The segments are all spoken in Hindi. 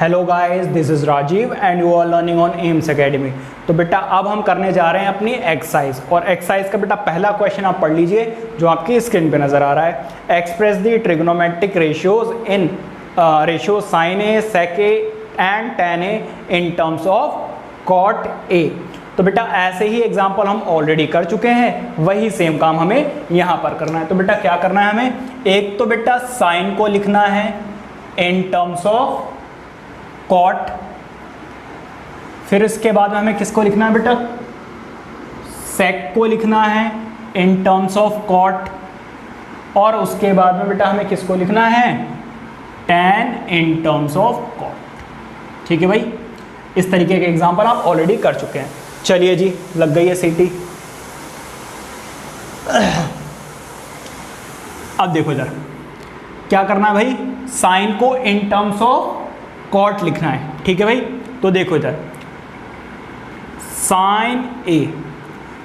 Hello guys, this is Rajiv and you are learning on AIIMS academy. तो बेटा अब हम करने जा रहे हैं अपनी एक्सरसाइज, और एक्सरसाइज का बेटा पहला क्वेश्चन आप पढ़ लीजिए जो आपकी स्क्रीन पे नज़र आ रहा है। Express the trigonometric ratios in ratio sine A, sec A and tan A in terms of cot A. तो बेटा ऐसे ही एग्जाम्पल हम ऑलरेडी कर चुके हैं, वही सेम काम हमें यहाँ पर करना है। तो बेटा क्या करना है हमें, एक तो बेटा साइन को लिखना है इन टर्म्स ऑफ कॉट, फिर इसके बाद में हमें किसको लिखना है बेटा, सेक को लिखना है इन टर्म्स ऑफ कॉट, और उसके बाद में बेटा हमें किसको लिखना है, tan in terms of cot. ठीक है भाई, इस तरीके के एग्जाम्पल आप ऑलरेडी कर चुके हैं। चलिए जी, लग गई है सीटी। अब देखो इधर क्या करना है भाई, साइन को इन टर्म्स ऑफ कॉट लिखना है। ठीक है भाई, तो देखो इधर साइन ए,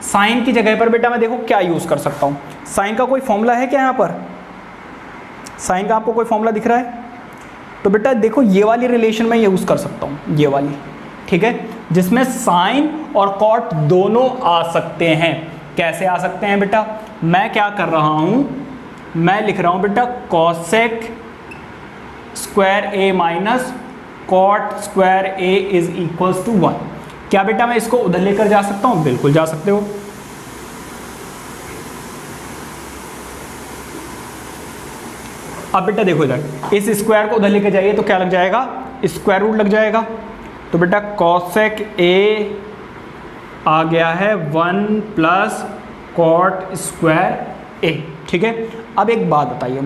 साइन की जगह पर बेटा मैं देखो क्या यूज कर सकता हूं। साइन का कोई फॉर्मूला है क्या यहाँ पर, साइन का आपको कोई फॉर्मूला दिख रहा है? तो बेटा देखो ये वाली रिलेशन में यूज कर सकता हूं, ये वाली, ठीक है, जिसमें साइन और कॉट दोनों आ सकते हैं। कैसे आ सकते हैं बेटा, मैं क्या कर रहा हूं, मैं लिख रहा हूं बेटा cosec square A minus cot square A is equals to 1। क्या बेटा मैं इसको उधर लेकर जा सकता हूं? बिल्कुल जा सकते हो। अब बेटा देखो इधर, इस स्क्वायर को उधर लेकर जाइए तो क्या लग जाएगा, स्क्वायर रूट लग जाएगा। तो बेटा कॉसेक ए आ गया है 1 प्लस कॉट स्क्वायर ए। ठीक है, अब एक बात बताइए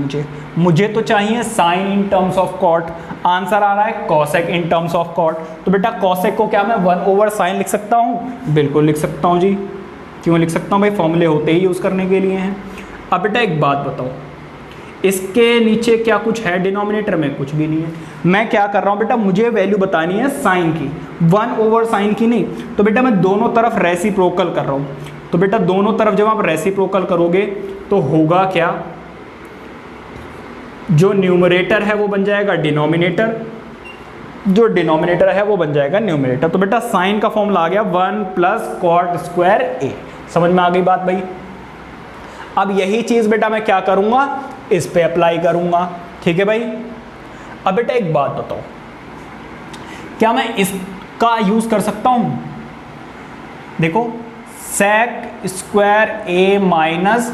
मुझे तो चाहिए sin in terms of cot, answer आ रहा है cosec in terms of cot. तो बेटा कॉसेक को क्या मैं 1 ओवर साइन लिख सकता हूँ? बिल्कुल लिख सकता हूँ जी। क्यों लिख सकता हूँ भाई, फॉर्मूले होते ही यूज़ करने के लिए हैं। अब बेटा एक बात बताओ, इसके नीचे क्या कुछ है डिनोमिनेटर में? कुछ भी नहीं है। मैं क्या कर रहा हूँ बेटा, मुझे वैल्यू बतानी है साइन की, 1 ओवर साइन की नहीं। तो बेटा मैं दोनों तरफ रेसिप्रोकल कर रहा हूँ। तो बेटा दोनों तरफ जब आप रेसिप्रोकल करोगे तो होगा क्या, जो न्यूमरेटर है वो बन जाएगा डिनोमिनेटर, जो डिनोमिनेटर है वो बन जाएगा न्यूमरेटर। तो बेटा साइन का फॉर्मूला आ गया 1 प्लस कॉट स्क्वायर ए। समझ में आ गई बात भाई? अब यही चीज बेटा मैं क्या करूंगा, इस पे अप्लाई करूंगा। ठीक है भाई, अब बेटा एक बात बताओ, क्या मैं इसका यूज कर सकता हूं? देखो sec square A minus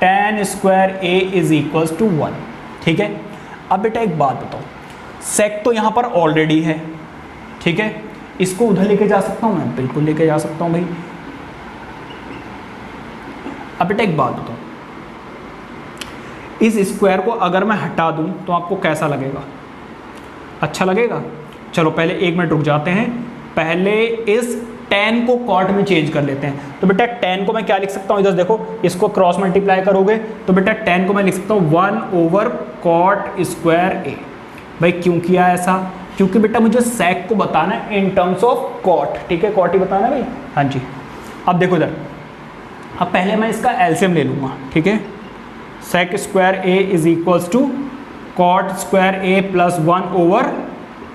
tan square A is equals to 1। ठीक है, अब बेटा एक बात बताओ, सेक तो यहां पर ऑलरेडी है, ठीक है, इसको उधर लेके जा सकता हूं मैं? बिल्कुल लेके जा सकता हूं भाई। अब बेटा एक बात बताओ, इस स्क्वायर को अगर मैं हटा दूं तो आपको कैसा लगेगा, अच्छा लगेगा? चलो पहले 1 मिनट रुक जाते हैं, पहले इस 10 को कॉट में चेंज कर लेते हैं। तो बेटा 10 को मैं क्या लिख सकता हूँ, इधर देखो, इसको क्रॉस मल्टीप्लाई करोगे तो बेटा 10 को मैं लिख सकता हूँ 1 ओवर कॉट स्क्वायर ए। भाई क्यों किया ऐसा, क्योंकि बेटा मुझे सेक को बताना है इन टर्म्स ऑफ कॉट। ठीक है, कॉट ही बताना है भाई। हाँ जी, अब देखो इधर, अब पहले मैं इसका एलसीएम ले लूँगा। ठीक है, sec square A is equals to cot square A plus 1 over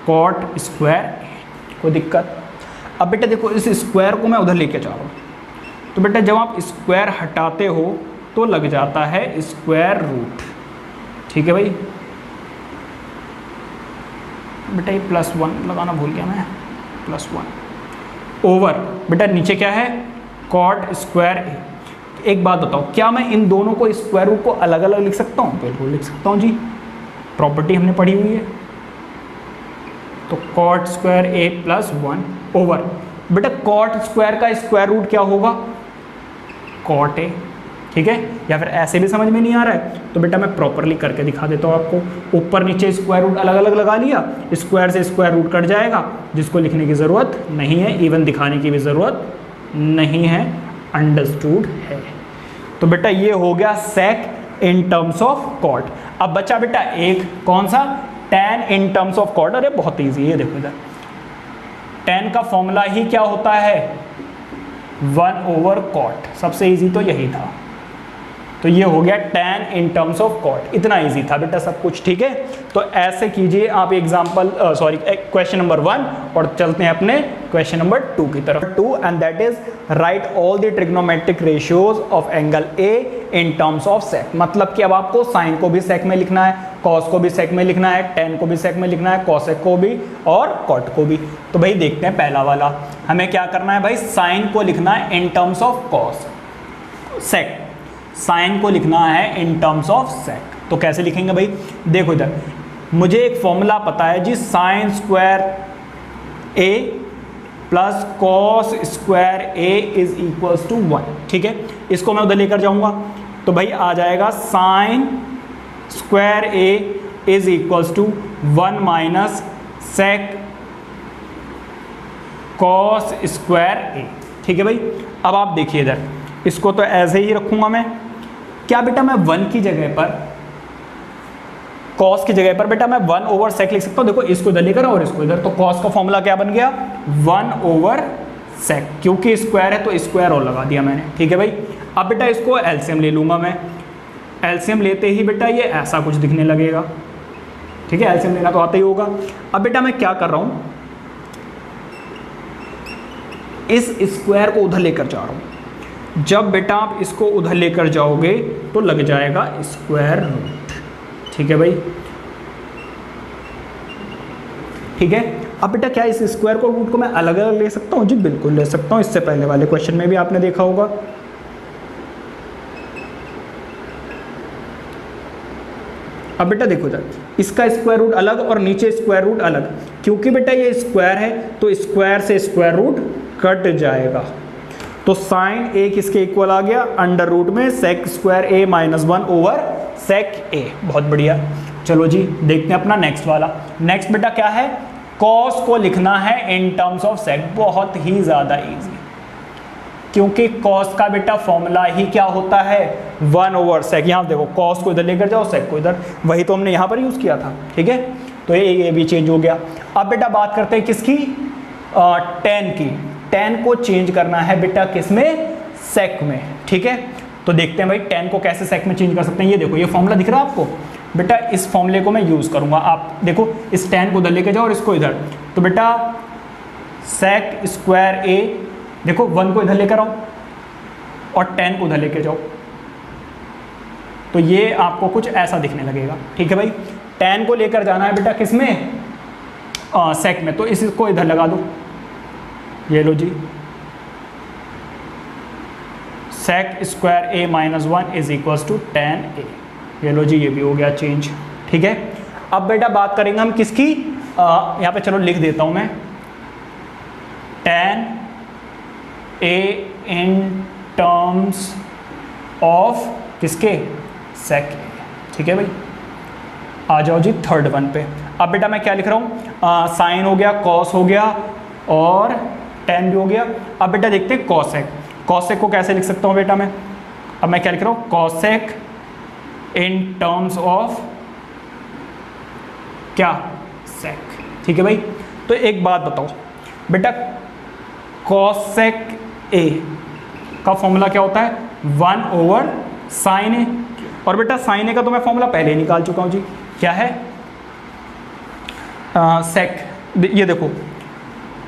cot square A. कोई दिक्कत? अब बेटा देखो इस स्क्वायर को मैं उधर लेके जा रहा हूँ, तो बेटा जब आप स्क्वायर हटाते हो तो लग जाता है स्क्वायर रूट। ठीक है भाई, बेटा ये +1 लगाना भूल गया मैं, +1 ओवर बेटा नीचे क्या है, कॉट स्क्वायर ए। एक बात बताओ, क्या मैं इन दोनों को स्क्वायर रूट को अलग अलग लिख सकता हूँ? बिल्कुल लिख सकता हूँ जी, प्रॉपर्टी हमने पढ़ी हुई है। तो cot square A plus 1 over बेटा कॉट स्क्वायर का स्क्वायर रूट क्या होगा, कॉट ए। ठीक है, या फिर ऐसे भी समझ में नहीं आ रहा है तो बेटा मैं प्रॉपरली करके दिखा देता हूँ आपको। ऊपर नीचे स्क्वायर रूट अलग अलग लगा लिया, स्क्वायर से स्क्वायर रूट कट जाएगा, जिसको लिखने की ज़रूरत नहीं है, इवन दिखाने की भी ज़रूरत नहीं है, अंडरस्टूड है। तो बेटा ये हो गया sec in terms of cot. अब बचा बेटा एक, कौन सा, tan in terms of cot. अरे बहुत ईजी है, देखो इधर टेन का फॉर्मूला ही क्या होता है, 1 ओवर कॉट। सबसे ईजी तो यही था। तो ये हो गया tan in terms of cot. इतना इजी था बेटा सब कुछ, ठीक है। तो ऐसे कीजिए आप एग्जाम्पल क्वेश्चन नंबर 1 और चलते हैं अपने क्वेश्चन नंबर 2 की तरफ। 2 and that is right all the trigonometric ratios of angle A in terms of sec. मतलब कि अब आपको साइन को भी सेक में लिखना है, कॉस को भी सेक में लिखना है, टेन को भी सेक में लिखना है, कॉसेक को भी और कॉट को भी। तो भाई देखते हैं पहला वाला, हमें क्या करना है भाई, साइन को लिखना है in terms of cos sec, sine को लिखना है इन टर्म्स ऑफ सेक। तो कैसे लिखेंगे भाई, देखो इधर मुझे एक फॉर्मूला पता है जी, sin square A plus cos square A is equals to 1, ठीक है। इसको मैं उधर लेकर जाऊंगा तो भाई आ जाएगा sin square A is equals to 1 minus sec cos square A, ठीक है भाई। अब आप देखिए इधर, इसको तो ऐसे ही रखूंगा मैं, क्या बेटा मैं 1 की जगह पर, कॉस की जगह पर बेटा मैं 1 ओवर सेक लिख सकता हूँ। देखो इसको इधर लेकर और इसको इधर, तो कॉस का फॉर्मूला क्या बन गया 1 ओवर सेक, क्योंकि स्क्वायर है तो स्क्वायर और लगा दिया मैंने, ठीक है भाई। अब बेटा इसको एलसीएम ले लूंगा मैं, एलसीएम लेते ही बेटा ये ऐसा कुछ दिखने लगेगा, ठीक है। एलसीएम लेना तो आता ही होगा। अब बेटा मैं क्या कर रहा हूँ, इस स्क्वायर को उधर लेकर जा रहा हूँ। जब बेटा आप इसको उधर लेकर जाओगे तो लग जाएगा स्क्वायर रूट, ठीक है भाई, ठीक है। अब बेटा क्या इस स्क्वायर को रूट को मैं अलग अलग ले सकता हूँ? जी बिल्कुल ले सकता हूँ, इससे पहले वाले क्वेश्चन में भी आपने देखा होगा। अब बेटा देखो इधर, इसका स्क्वायर रूट अलग और नीचे स्क्वायर रूट अलग, क्योंकि बेटा ये स्क्वायर है तो स्क्वायर से स्क्वायर रूट कट जाएगा। तो साइन ए किसके इक्वल आ गया, अंडर रूट में sec square A minus 1 over सेक ए। बहुत बढ़िया, चलो जी देखते हैं अपना नेक्स्ट वाला। नेक्स्ट बेटा क्या है, कॉस को लिखना है इन टर्म्स ऑफ सेक। बहुत ही ज़्यादा इजी, क्योंकि कॉस का बेटा फॉर्मूला ही क्या होता है 1 ओवर सेक। यहाँ देखो कॉस को इधर लेकर जाओ, सेक को इधर, वही तो हमने यहाँ पर यूज़ किया था, ठीक है। तो ये भी चेंज हो गया। अब बेटा बात करते हैं किसकी, टेन की। टेन को चेंज करना है बेटा किसमें, सेक में, ठीक है। तो देखते हैं भाई टेन को कैसे सेक में चेंज कर सकते हैं। ये देखो ये फॉर्मूला दिख रहा है आपको, बेटा इस फॉर्मूले को मैं यूज़ करूँगा। आप देखो इस टेन को इधर लेके जाओ और इसको इधर, तो बेटा सेक स्क्वायर ए, देखो 1 को इधर लेकर आओ और 10 को उधर लेके जाओ, तो ये आपको कुछ ऐसा दिखने लगेगा, ठीक है भाई। 10 को लेकर जाना है बेटा किसमें, सेक में, तो इसको इधर लगा दो, ये लो जी, sec square A minus 1 is equals to 10a। ये लो जी, ये भी हो गया चेंज, ठीक है। अब बेटा बात करेंगे हम किसकी, यहाँ पे चलो लिख देता हूँ मैं, 10a इन टर्म्स ऑफ किसके, सेक, ठीक है भाई। आ जाओ जी थर्ड वन पे। अब बेटा मैं क्या लिख रहा हूँ, साइन हो गया, कॉस हो गया और टेन भी हो गया। अब बेटा देखते हैं कॉसेक। कॉसेक को कैसे लिख सकता हूँ बेटा मैं, अब मैं क्या लिख रहा हूँ, कॉसेक इन टर्म्स ऑफ क्या, सेक, ठीक है भाई। तो एक बात बताओ बेटा, कॉसेक ए का फॉर्मूला क्या होता है 1 ओवर साइन ए, और बेटा साइन ए का तो मैं फॉर्मूला पहले ही निकाल चुका हूँ जी, क्या है सेक। ये देखो,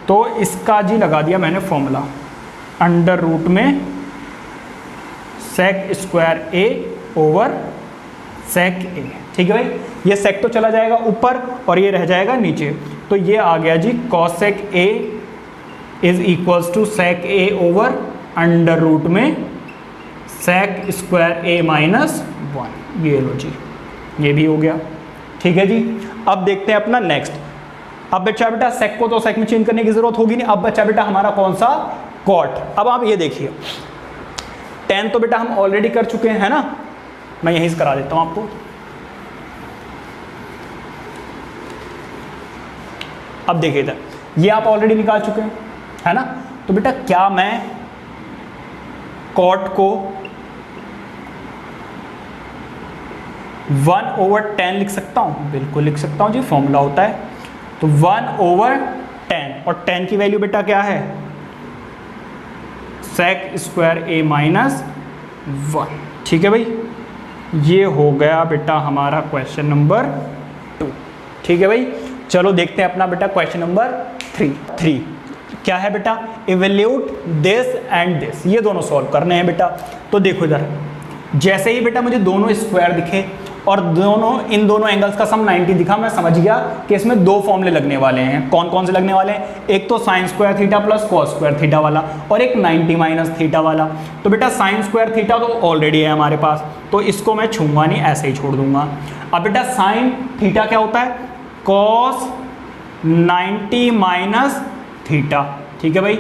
तो इसका जी लगा दिया मैंने फॉर्मूला, अंडर रूट में सेक स्क्वायर ए ओवर सेक ए, ठीक है भाई। ये सेक तो चला जाएगा ऊपर और ये रह जाएगा नीचे, तो ये आ गया जी cosec A is equals to sec A over under root में सेक स्क्वायर ए माइनस 1। ये लो जी, ये भी हो गया, ठीक है जी। अब देखते हैं अपना नेक्स्ट। अब बच्चा बेटा सेक को तो सेक में चेंज करने की जरूरत होगी नहीं। अब बच्चा बेटा हमारा कौन सा, कॉट। अब आप ये देखिए 10 तो बेटा हम ऑलरेडी कर चुके हैं, है ना, मैं यहीं से करा देता हूं आपको। अब देखिए इधर, ये आप ऑलरेडी निकाल चुके हैं, है ना। तो बेटा क्या मैं कॉट को 1 ओवर 10 लिख सकता हूं? बिल्कुल लिख सकता हूं जी, फॉर्मूला होता है। तो 1 ओवर 10, और 10 की वैल्यू बेटा क्या है, सेक स्क्वायर ए माइनस 1, ठीक है भाई, ये हो गया बेटा हमारा क्वेश्चन नंबर 2। ठीक है भाई, चलो देखते हैं अपना बेटा क्वेश्चन नंबर 3। क्या है बेटा, इवेल्यूट दिस एंड दिस, ये दोनों सॉल्व करने हैं बेटा। तो देखो इधर, जैसे ही बेटा मुझे दोनों स्क्वायर दिखे और इन दोनों एंगल्स का सम 90 दिखा, मैं समझ गया कि इसमें दो फॉर्मूले लगने वाले हैं। कौन कौन से लगने वाले हैं, एक तो sign square theta plus cos square theta वाला, और एक 90 माइनस थीटा वाला। तो बेटा साइन स्क्वायर थीटा तो ऑलरेडी है हमारे पास, तो इसको मैं छूंगा नहीं, ऐसे ही छोड़ दूंगा। अब बेटा साइन थीटा क्या होता है, कॉस 90 माइनस थीटा। ठीक है भाई,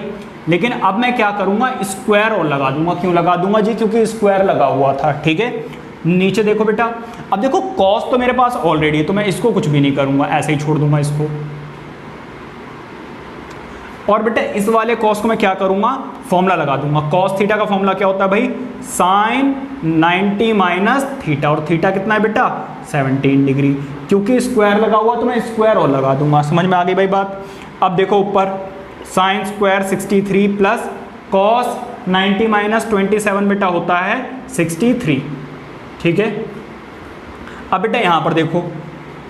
लेकिन अब मैं क्या करूंगा, स्क्वायर और लगा दूंगा। क्यों लगा दूंगा जी, क्योंकि स्क्वायर लगा हुआ था। ठीक है, नीचे देखो बेटा, अब देखो कॉस तो मेरे पास ऑलरेडी है, तो मैं इसको कुछ भी नहीं करूंगा, ऐसे ही छोड़ दूंगा इसको। और बेटा इस वाले कॉस को मैं क्या करूंगा, फॉर्मूला लगा दूंगा। कॉस थीटा का फॉर्मूला क्या होता है भाई, साइन 90 माइनस थीटा, और थीटा कितना है बेटा 17 डिग्री। क्योंकि स्क्वायर लगा हुआ तो मैं स्क्वायर और लगा दूंगा। समझ में आ गई भाई बात। अब देखो ऊपर sine square 63 plus cos 90 minus 27 बेटा होता है 63। ठीक है, अब बेटा यहां पर देखो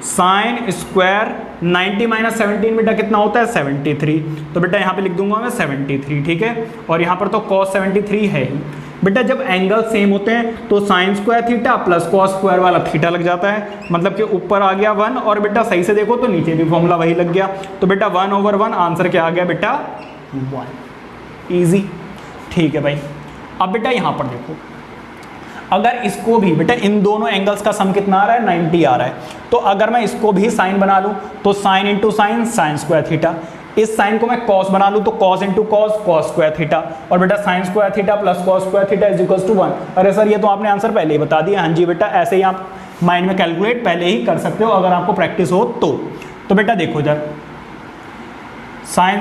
साइन स्क्वायर 90 माइनस 17 बेटा कितना होता है 73। तो बेटा यहां पे लिख दूंगा मैं 73। ठीक है, और यहां पर तो कॉस 73 है ही। बेटा जब एंगल सेम होते हैं तो sign square theta plus cos square वाला थीटा लग जाता है, मतलब कि ऊपर आ गया 1, और बेटा सही से देखो तो नीचे भी फॉर्मूला वही लग गया। तो बेटा 1/1 आंसर क्या आ गया बेटा 1। ईजी। ठीक है भाई, अब बेटा यहां पर देखो, अगर इसको भी बेटा इन दोनों एंगल्स का सम कितना आ रहा है 90 आ रहा है, तो अगर मैं इसको भी साइन बना लूं तो sine into sine sine square theta, इस साइन को मैं कॉस बना लूं तो cos into cos cos square theta, और बेटा sine square theta plus cos square theta is equal to 1। अरे सर ये तो आपने आंसर पहले ही बता दिया। हाँ जी बेटा, ऐसे ही आप माइंड में कैलकुलेट पहले ही कर सकते हो अगर आपको प्रैक्टिस हो तो बेटा देखो इधर साइन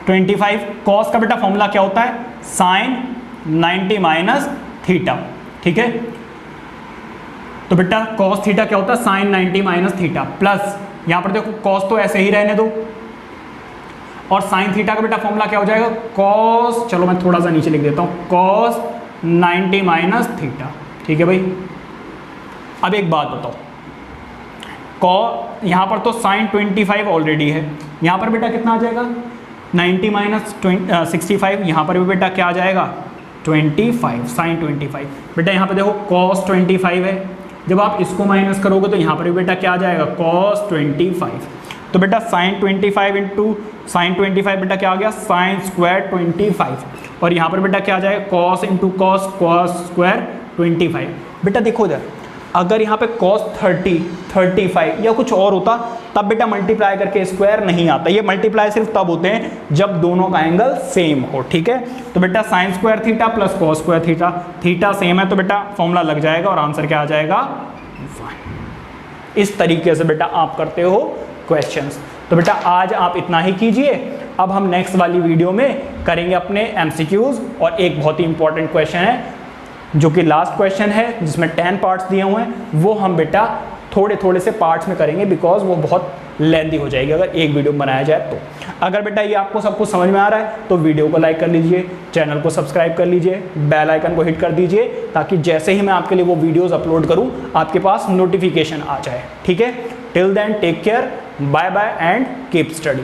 25 कॉस का बेटा फॉर्मूला क्या होता है, साइन 90 माइनस थीटा। ठीक है, तो बेटा कॉस थीटा क्या होता है, साइन 90 माइनस थीटा, प्लस यहां पर देखो कॉस तो ऐसे ही रहने दो, और साइन थीटा का बेटा फॉर्मूला क्या हो जाएगा, कॉस, चलो मैं थोड़ा सा नीचे लिख देता हूं, कॉस 90 माइनस थीटा। ठीक है भाई, अब एक बात बताओ, यहां पर तो साइन 25 ऑलरेडी है, यहां पर बेटा कितना आ जाएगा 90 माइनस 65, यहां पर भी बेटा क्या आ जाएगा 25, साइन 25। बेटा यहाँ पे देखो कॉस 25 है, जब आप इसको माइनस करोगे तो यहाँ पर भी बेटा क्या आ जाएगा कॉस 25। तो बेटा साइन 25 इंटू साइन 25 बेटा क्या आ गया साइन स्क्वायर 25, और यहाँ पर बेटा क्या आ जाएगा cos into cos cos square 25। बेटा देखो इधर, अगर यहाँ पे cos 30, 35 या कुछ और होता तब बेटा मल्टीप्लाई करके स्क्वायर नहीं आता। ये मल्टीप्लाई सिर्फ तब होते हैं जब दोनों का एंगल सेम हो। ठीक है, तो बेटा sine square theta plus cos square theta, theta same है तो बेटा फॉर्मूला लग जाएगा और आंसर क्या आ जाएगा 1। इस तरीके से बेटा आप करते हो क्वेश्चंस। तो बेटा आज आप इतना ही कीजिए। अब हम नेक्स्ट वाली वीडियो में करेंगे अपने MCQs, और एक बहुत ही इंपॉर्टेंट क्वेश्चन है जो कि लास्ट क्वेश्चन है जिसमें 10 पार्ट्स दिए हुए हैं, वो हम बेटा थोड़े थोड़े से पार्ट्स में करेंगे बिकॉज वो बहुत लेंथी हो जाएगी अगर एक वीडियो बनाया जाए तो। अगर बेटा ये आपको सब कुछ समझ में आ रहा है तो वीडियो को लाइक कर लीजिए, चैनल को सब्सक्राइब कर लीजिए, बेल आइकन को हिट कर दीजिए ताकि जैसे ही मैं आपके लिए वो वीडियोस अपलोड करूं आपके पास नोटिफिकेशन आ जाए। ठीक है, till then take care, bye bye and keep study.